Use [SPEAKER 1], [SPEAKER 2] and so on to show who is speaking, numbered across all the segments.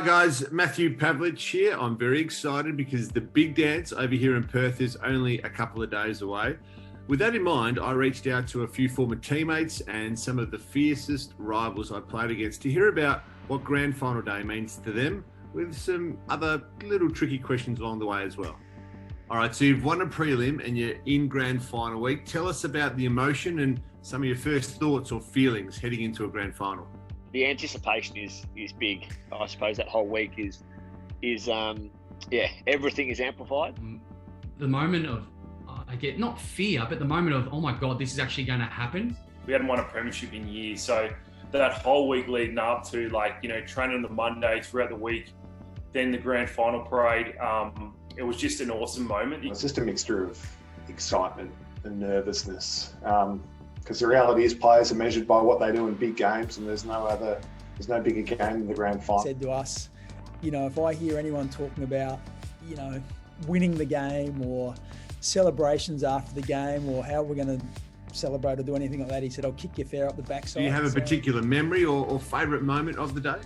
[SPEAKER 1] Hi guys, Matthew Pavlich here. I'm very excited because the big dance over here in Perth is only a couple of days away. With that in mind, I reached out to a few former teammates and some of the fiercest rivals I played against to hear about what Grand Final day means to them, with some other little tricky questions along the way as well. All right, so you've won a prelim and you're in Grand Final week. Tell us about the emotion and some of your first thoughts or feelings heading into a Grand Final.
[SPEAKER 2] The anticipation is big. I suppose that whole week is everything is amplified.
[SPEAKER 3] The moment of, I get not fear, but the moment of, oh my God, this is actually going to happen.
[SPEAKER 4] We hadn't won a premiership in years, so that whole week leading up to training on the Monday throughout the week, then the Grand Final parade, it was just an awesome moment.
[SPEAKER 5] It's just a mixture of excitement and nervousness. Because the reality is players are measured by what they do in big games, and there's no bigger game than the Grand Final.
[SPEAKER 6] Said to us, if I hear anyone talking about, winning the game or celebrations after the game or how we're going to celebrate or do anything like that, he said, I'll kick your fair up the backside.
[SPEAKER 1] Do you have a particular memory or favourite moment of the day?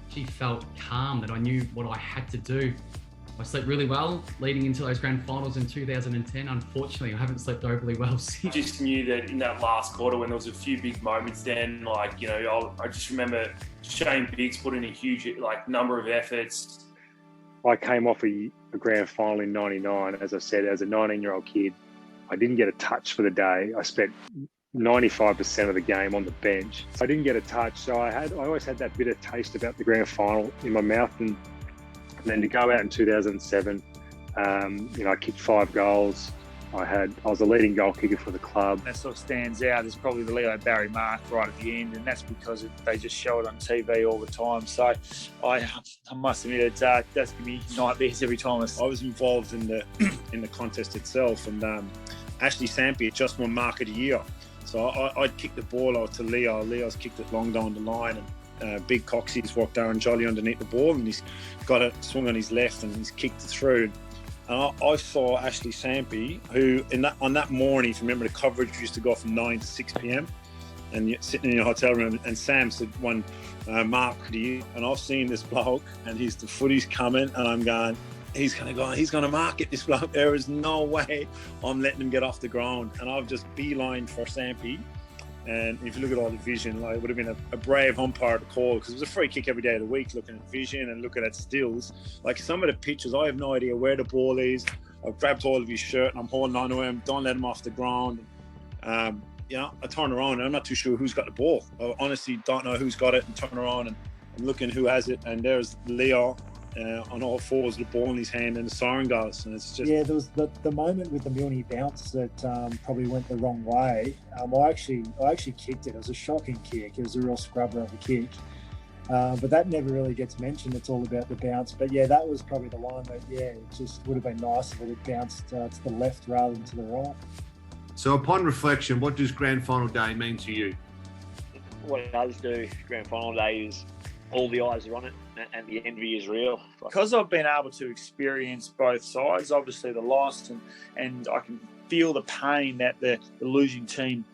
[SPEAKER 3] She felt calm that I knew what I had to do. I slept really well leading into those grand finals in 2010. Unfortunately, I haven't slept overly well since.
[SPEAKER 4] Just knew that in that last quarter when there was a few big moments then, I just remember Shane Biggs put in a huge number of efforts.
[SPEAKER 7] I came off a grand final in 99, as I said, as a 19-year-old kid. I didn't get a touch for the day. I spent 95% of the game on the bench. I didn't get a touch, so I always had that bitter taste about the grand final in my mouth. And then to go out in 2007, I kicked 5 goals. I was a leading goal kicker for the club.
[SPEAKER 8] That sort of stands out is probably the Leo Barry mark right at the end, and that's because they just show it on TV all the time. So I must admit it does give me nightmares every time.
[SPEAKER 9] I was involved in the contest itself, and Ashley Sampi just won Mark of the Year. So I'd kicked the ball out to Leo. Leo's kicked it long down the line, and Big Coxie's walked Darren Jolly underneath the ball, and he's got it swung on his left, and he's kicked it through. And I saw Ashley Sampi, who on that morning, if you remember, the coverage used to go from 9 to 6 p.m. and you're sitting in your hotel room, and Sam said one Mark of the Year, and I've seen this bloke, and the footy's coming, and I'm going, he's going to mark it, this bloke. There is no way I'm letting him get off the ground. And I've just beelined for Sampi. And if you look at all the vision, it would have been a brave umpire to call, because it was a free kick every day of the week, looking at vision and looking at stills. Some of the pictures, I have no idea where the ball is. I've grabbed hold of his shirt and I'm holding on to him. Don't let him off the ground. I turn around and I'm not too sure who's got the ball. I honestly don't know who's got it, and turn around and I'm looking who has it. And there's Leo on all fours with the ball in his hand, and the siren goes, and it's just...
[SPEAKER 10] Yeah, there was the moment with the Mooney bounce that probably went the wrong way. I actually kicked it. It was a shocking kick. It was a real scrubber of a kick. But that never really gets mentioned. It's all about the bounce. But yeah, that was probably the one that, it just would have been nice if it had bounced to the left rather than to the right.
[SPEAKER 1] So upon reflection, what does Grand Final day mean to you?
[SPEAKER 2] What it does do, Grand Final day, is all the eyes are on it, and the envy is real.
[SPEAKER 8] Because I've been able to experience both sides, obviously the loss, and I can feel the pain that the losing team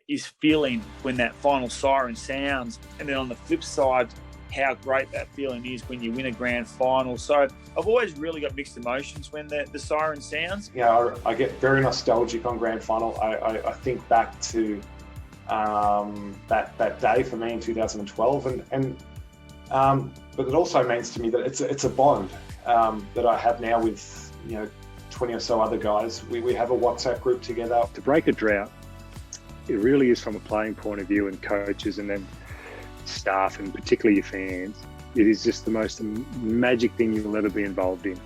[SPEAKER 8] is feeling when that final siren sounds. And then on the flip side, how great that feeling is when you win a grand final. So I've always really got mixed emotions when the siren sounds.
[SPEAKER 5] I get very nostalgic on grand final. I think back to that day for me in 2012, but it also means to me that it's a bond that I have now with 20 or so other guys. We have a WhatsApp group together.
[SPEAKER 7] To break a drought, it really is, from a playing point of view, and coaches and then staff, and particularly your fans, it is just the most magic thing you'll ever be involved in.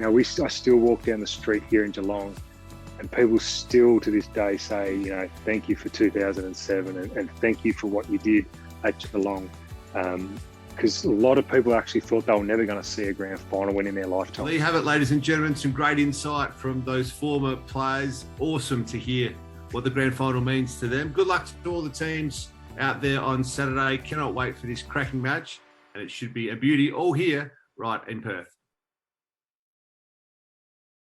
[SPEAKER 7] I still walk down the street here in Geelong, and people still to this day say, thank you for 2007 and thank you for what you did at Geelong. Because a lot of people actually thought they were never going to see a grand final win in their lifetime.
[SPEAKER 1] There you have it, ladies and gentlemen. Some great insight from those former players. Awesome to hear what the grand final means to them. Good luck to all the teams out there on Saturday. Cannot wait for this cracking match, and it should be a beauty all here right in Perth.